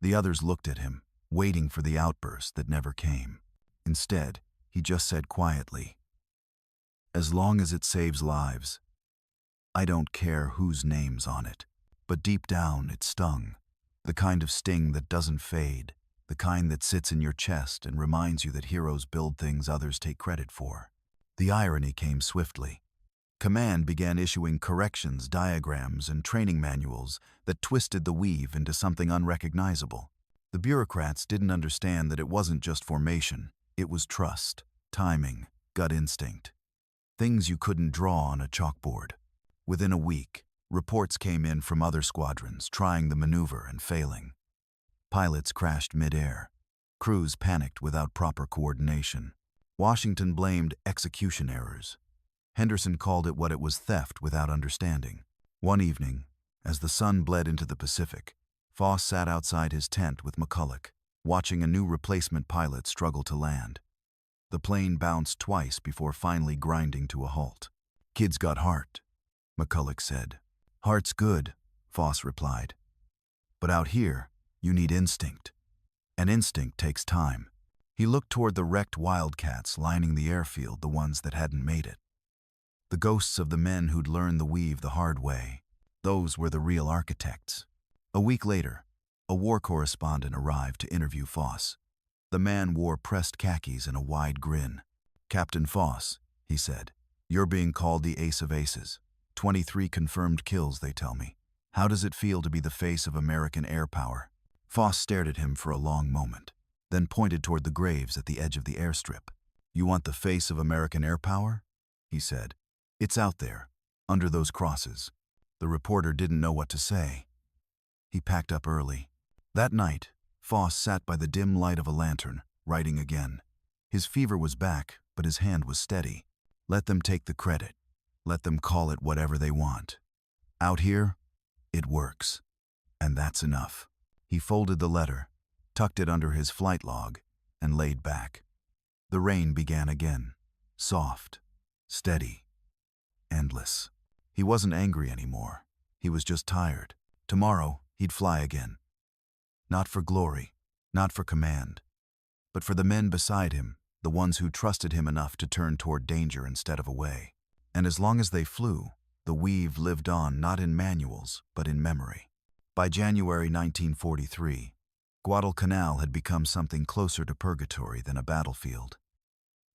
The others looked at him, waiting for the outburst that never came. Instead, he just said quietly, "As long as it saves lives, I don't care whose name's on it." But deep down, it stung. The kind of sting that doesn't fade. The kind that sits in your chest and reminds you that heroes build things others take credit for. The irony came swiftly. Command began issuing corrections, diagrams, and training manuals that twisted the weave into something unrecognizable. The bureaucrats didn't understand that it wasn't just formation. It was trust, timing, gut instinct. Things you couldn't draw on a chalkboard. Within a week, reports came in from other squadrons trying the maneuver and failing. Pilots crashed mid-air. Crews panicked without proper coordination. Washington blamed execution errors. Henderson called it what it was: theft without understanding. One evening, as the sun bled into the Pacific, Foss sat outside his tent with McCulloch, watching a new replacement pilot struggle to land. The plane bounced twice before finally grinding to a halt. "Kid's got heart," McCulloch said. "Heart's good," Foss replied. "But out here, you need instinct. And instinct takes time." He looked toward the wrecked Wildcats lining the airfield, the ones that hadn't made it. The ghosts of the men who'd learned the weave the hard way. Those were the real architects. A week later, a war correspondent arrived to interview Foss. The man wore pressed khakis and a wide grin. "Captain Foss," he said, "you're being called the ace of aces. 23 confirmed kills, they tell me. How does it feel to be the face of American air power?" Foss stared at him for a long moment, then pointed toward the graves at the edge of the airstrip. "You want the face of American air power?" he said. "It's out there, under those crosses." The reporter didn't know what to say. He packed up early. That night, Foss sat by the dim light of a lantern, writing again. His fever was back, but his hand was steady. Let them take the credit. Let them call it whatever they want. Out here, it works. And that's enough. He folded the letter, tucked it under his flight log, and laid back. The rain began again. Soft, steady, endless. He wasn't angry anymore. He was just tired. Tomorrow, he'd fly again. Not for glory, not for command, but for the men beside him, the ones who trusted him enough to turn toward danger instead of away. And as long as they flew, the weave lived on not in manuals, but in memory. By January 1943, Guadalcanal had become something closer to purgatory than a battlefield.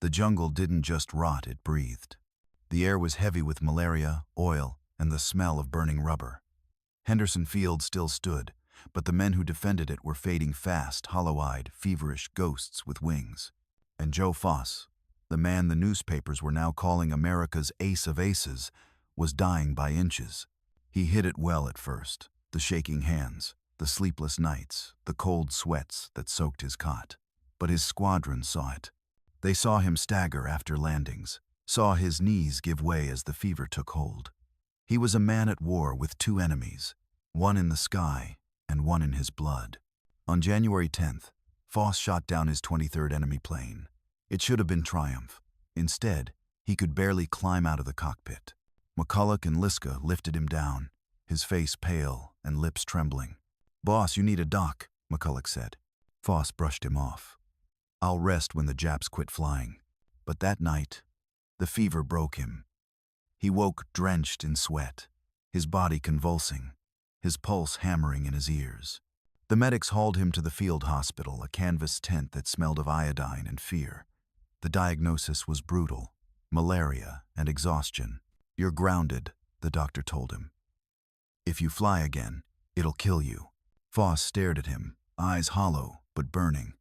The jungle didn't just rot, it breathed. The air was heavy with malaria, oil, and the smell of burning rubber. Henderson Field still stood, but the men who defended it were fading fast, hollow-eyed, feverish ghosts with wings. And Joe Foss, the man the newspapers were now calling America's ace of aces, was dying by inches. He hid it well at first, the shaking hands, the sleepless nights, the cold sweats that soaked his cot. But his squadron saw it. They saw him stagger after landings, saw his knees give way as the fever took hold. He was a man at war with two enemies, one in the sky and one in his blood. On January 10th, Foss shot down his 23rd enemy plane. It should have been triumph. Instead, he could barely climb out of the cockpit. McCulloch and Liska lifted him down, his face pale and lips trembling. "Boss, you need a doc," McCulloch said. Foss brushed him off. "I'll rest when the Japs quit flying." But that night, the fever broke him. He woke drenched in sweat, his body convulsing, his pulse hammering in his ears. The medics hauled him to the field hospital, a canvas tent that smelled of iodine and fear. The diagnosis was brutal: malaria and exhaustion. "You're grounded," the doctor told him. "If you fly again, it'll kill you." Foss stared at him, eyes hollow but burning.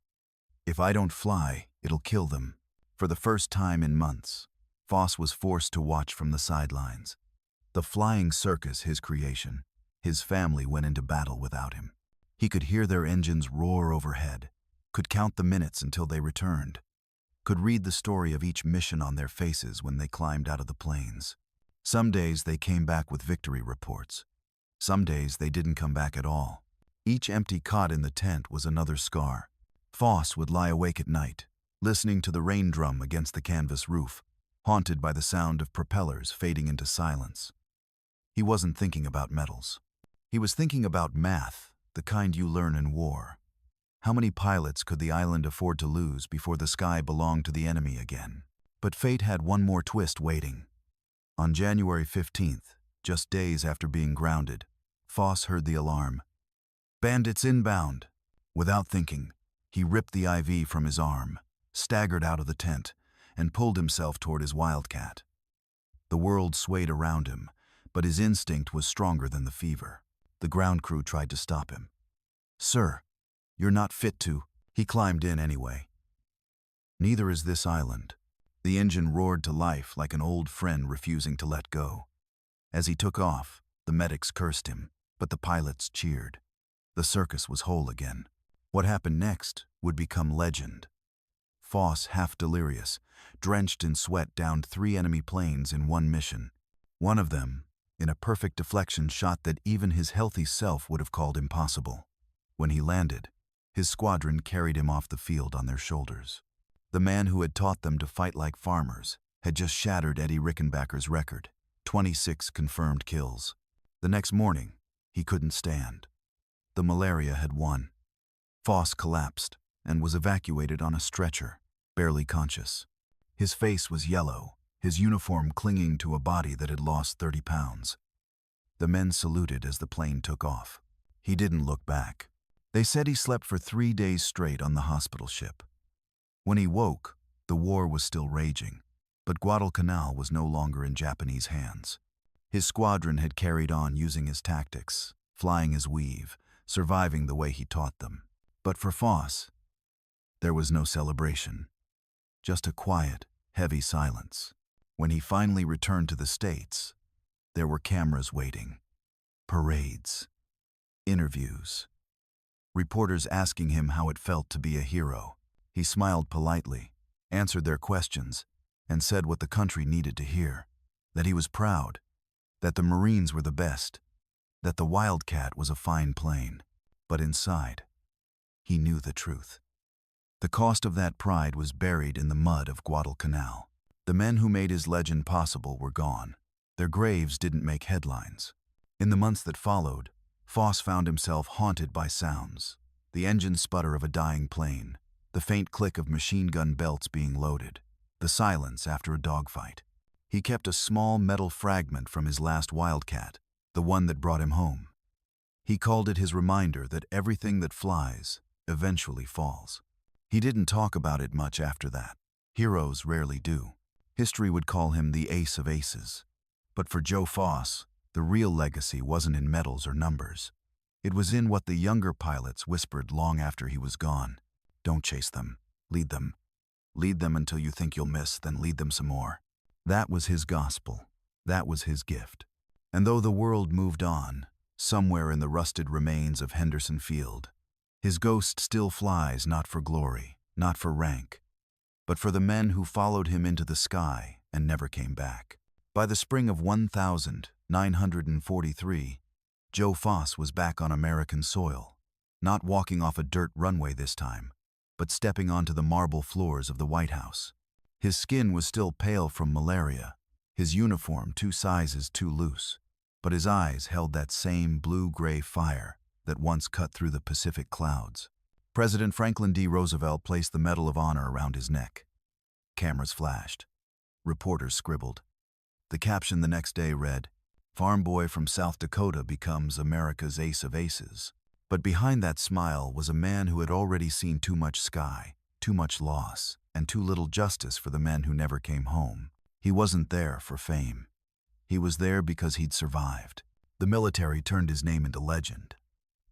"If I don't fly, it'll kill them." For the first time in months, Foss was forced to watch from the sidelines. The flying circus, his creation, his family went into battle without him. He could hear their engines roar overhead, could count the minutes until they returned, could read the story of each mission on their faces when they climbed out of the planes. Some days they came back with victory reports. Some days they didn't come back at all. Each empty cot in the tent was another scar. Foss would lie awake at night, listening to the rain drum against the canvas roof, haunted by the sound of propellers fading into silence. He wasn't thinking about medals. He was thinking about math, the kind you learn in war. How many pilots could the island afford to lose before the sky belonged to the enemy again? But fate had one more twist waiting. On January 15th, just days after being grounded, Foss heard the alarm. "Bandits inbound!" Without thinking, he ripped the IV from his arm, staggered out of the tent, and pulled himself toward his Wildcat. The world swayed around him, but his instinct was stronger than the fever. The ground crew tried to stop him. "Sir, you're not fit to." He climbed in anyway. "Neither is this island." The engine roared to life like an old friend refusing to let go. As he took off, the medics cursed him, but the pilots cheered. The circus was whole again. What happened next would become legend. Foss, half delirious, drenched in sweat, downed 3 enemy planes in one mission. One of them, in a perfect deflection shot that even his healthy self would have called impossible. When he landed, his squadron carried him off the field on their shoulders. The man who had taught them to fight like farmers had just shattered Eddie Rickenbacker's record, 26 confirmed kills. The next morning, he couldn't stand. The malaria had won. Foss collapsed, and was evacuated on a stretcher, barely conscious. His face was yellow, his uniform clinging to a body that had lost 30 pounds. The men saluted as the plane took off. He didn't look back. They said he slept for 3 days straight on the hospital ship. When he woke, the war was still raging, but Guadalcanal was no longer in Japanese hands. His squadron had carried on using his tactics, flying his weave, surviving the way he taught them. But for Foss, there was no celebration, just a quiet, heavy silence. When he finally returned to the States, there were cameras waiting, parades, interviews, reporters asking him how it felt to be a hero. He smiled politely, answered their questions, and said what the country needed to hear, that he was proud, that the Marines were the best, that the Wildcat was a fine plane. But inside, he knew the truth. The cost of that pride was buried in the mud of Guadalcanal. The men who made his legend possible were gone. Their graves didn't make headlines. In the months that followed, Foss found himself haunted by sounds: the engine sputter of a dying plane, the faint click of machine gun belts being loaded, the silence after a dogfight. He kept a small metal fragment from his last Wildcat, the one that brought him home. He called it his reminder that everything that flies eventually falls. He didn't talk about it much after that. Heroes rarely do. History would call him the ace of aces. But for Joe Foss, the real legacy wasn't in medals or numbers. It was in what the younger pilots whispered long after he was gone. Don't chase them. Lead them. Lead them until you think you'll miss, then lead them some more. That was his gospel. That was his gift. And though the world moved on, somewhere in the rusted remains of Henderson Field, his ghost still flies, not for glory, not for rank, but for the men who followed him into the sky and never came back. By the spring of 1943, Joe Foss was back on American soil, not walking off a dirt runway this time, but stepping onto the marble floors of the White House. His skin was still pale from malaria, his uniform 2 sizes too loose, but his eyes held that same blue-gray fire that once cut through the Pacific clouds. President Franklin D. Roosevelt placed the Medal of Honor around his neck. Cameras flashed. Reporters scribbled. The caption the next day read, "Farm boy from South Dakota becomes America's ace of aces." But behind that smile was a man who had already seen too much sky, too much loss, and too little justice for the men who never came home. He wasn't there for fame. He was there because he'd survived. The military turned his name into legend.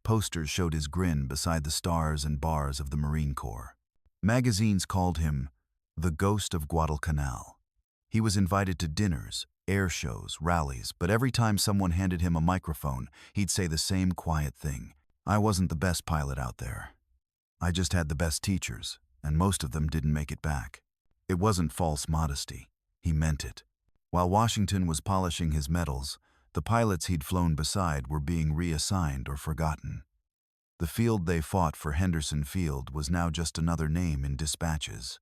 Posters showed his grin beside the stars and bars of the Marine Corps. Magazines called him the Ghost of Guadalcanal. He was invited to dinners, air shows, rallies, but every time someone handed him a microphone, he'd say the same quiet thing: "I wasn't the best pilot out there. I just had the best teachers, and most of them didn't make it back." It wasn't false modesty. He meant it. While Washington was polishing his medals, the pilots he'd flown beside were being reassigned or forgotten. The field they fought for, Henderson Field, was now just another name in dispatches.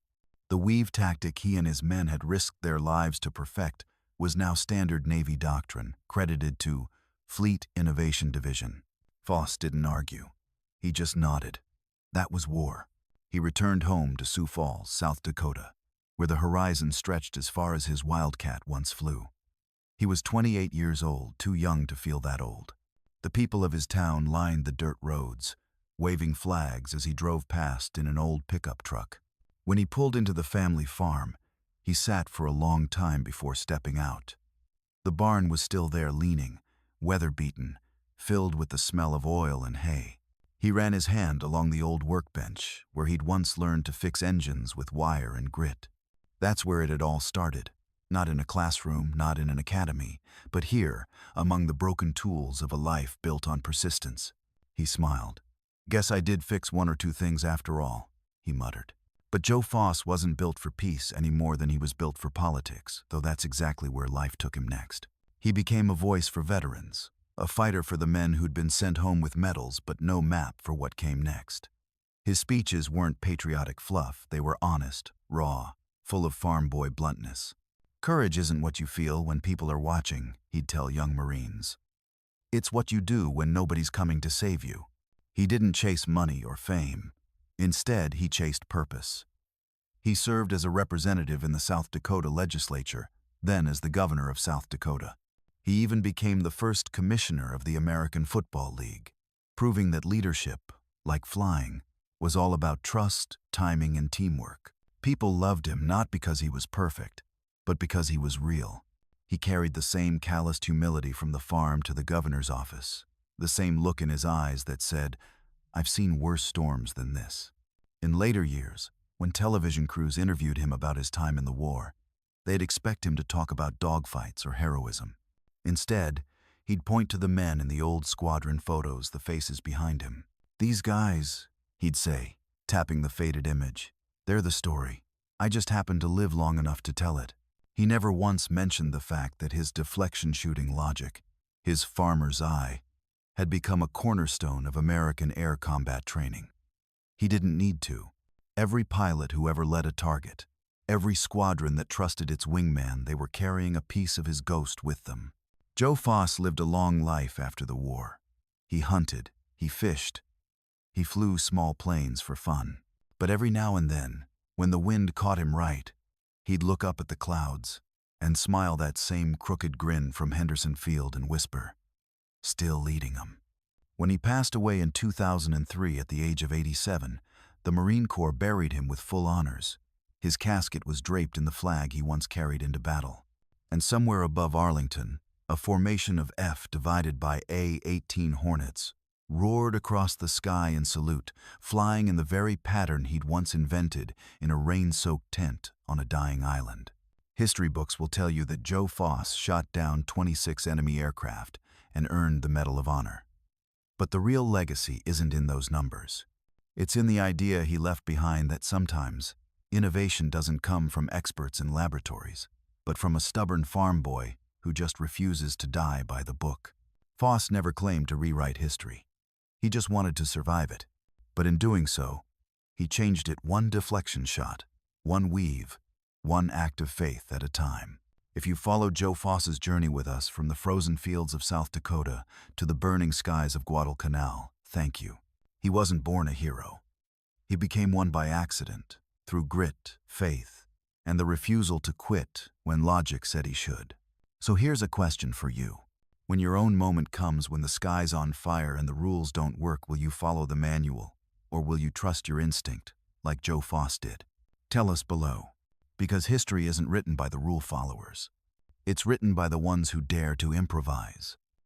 The weave tactic he and his men had risked their lives to perfect was now standard Navy doctrine, credited to Fleet Innovation Division. Foss didn't argue. He just nodded. That was war. He returned home to Sioux Falls, South Dakota, where the horizon stretched as far as his Wildcat once flew. He was 28 years old, too young to feel that old. The people of his town lined the dirt roads, waving flags as he drove past in an old pickup truck. When he pulled into the family farm, he sat for a long time before stepping out. The barn was still there, leaning, weather-beaten, filled with the smell of oil and hay. He ran his hand along the old workbench where he'd once learned to fix engines with wire and grit. That's where it had all started. Not in a classroom, not in an academy, but here, among the broken tools of a life built on persistence. He smiled. "Guess I did fix 1 or 2 things after all," he muttered. But Joe Foss wasn't built for peace any more than he was built for politics, though that's exactly where life took him next. He became a voice for veterans, a fighter for the men who'd been sent home with medals but no map for what came next. His speeches weren't patriotic fluff, they were honest, raw, full of farm boy bluntness. "Courage isn't what you feel when people are watching," he'd tell young Marines. "It's what you do when nobody's coming to save you." He didn't chase money or fame. Instead, he chased purpose. He served as a representative in the South Dakota legislature, then as the governor of South Dakota. He even became the first commissioner of the American Football League, proving that leadership, like flying, was all about trust, timing, and teamwork. People loved him not because he was perfect, but because he was real. He carried the same calloused humility from the farm to the governor's office, the same look in his eyes that said, "I've seen worse storms than this." In later years, when television crews interviewed him about his time in the war, they'd expect him to talk about dogfights or heroism. Instead, he'd point to the men in the old squadron photos, the faces behind him. "These guys," he'd say, tapping the faded image, "they're the story. I just happened to live long enough to tell it." He never once mentioned the fact that his deflection shooting logic, his farmer's eye, had become a cornerstone of American air combat training. He didn't need to. Every pilot who ever led a target, every squadron that trusted its wingman, they were carrying a piece of his ghost with them. Joe Foss lived a long life after the war. He hunted, he fished, he flew small planes for fun. But every now and then, when the wind caught him right, he'd look up at the clouds and smile that same crooked grin from Henderson Field and whisper, "Still leading 'em." When he passed away in 2003 at the age of 87, the Marine Corps buried him with full honors. His casket was draped in the flag he once carried into battle. And somewhere above Arlington, a formation of F divided by A-18 Hornets roared across the sky in salute, flying in the very pattern he'd once invented in a rain-soaked tent on a dying island. History books will tell you that Joe Foss shot down 26 enemy aircraft and earned the Medal of Honor. But the real legacy isn't in those numbers. It's in the idea he left behind that sometimes innovation doesn't come from experts in laboratories, but from a stubborn farm boy who just refuses to die by the book. Foss never claimed to rewrite history. He just wanted to survive it. But in doing so, he changed it one deflection shot, one weave, one act of faith at a time. If you followed Joe Foss's journey with us from the frozen fields of South Dakota to the burning skies of Guadalcanal, thank you. He wasn't born a hero. He became one by accident, through grit, faith, and the refusal to quit when logic said he should. So here's a question for you. When your own moment comes, when the sky's on fire and the rules don't work, will you follow the manual, or will you trust your instinct, like Joe Foss did? Tell us below, because history isn't written by the rule followers. It's written by the ones who dare to improvise.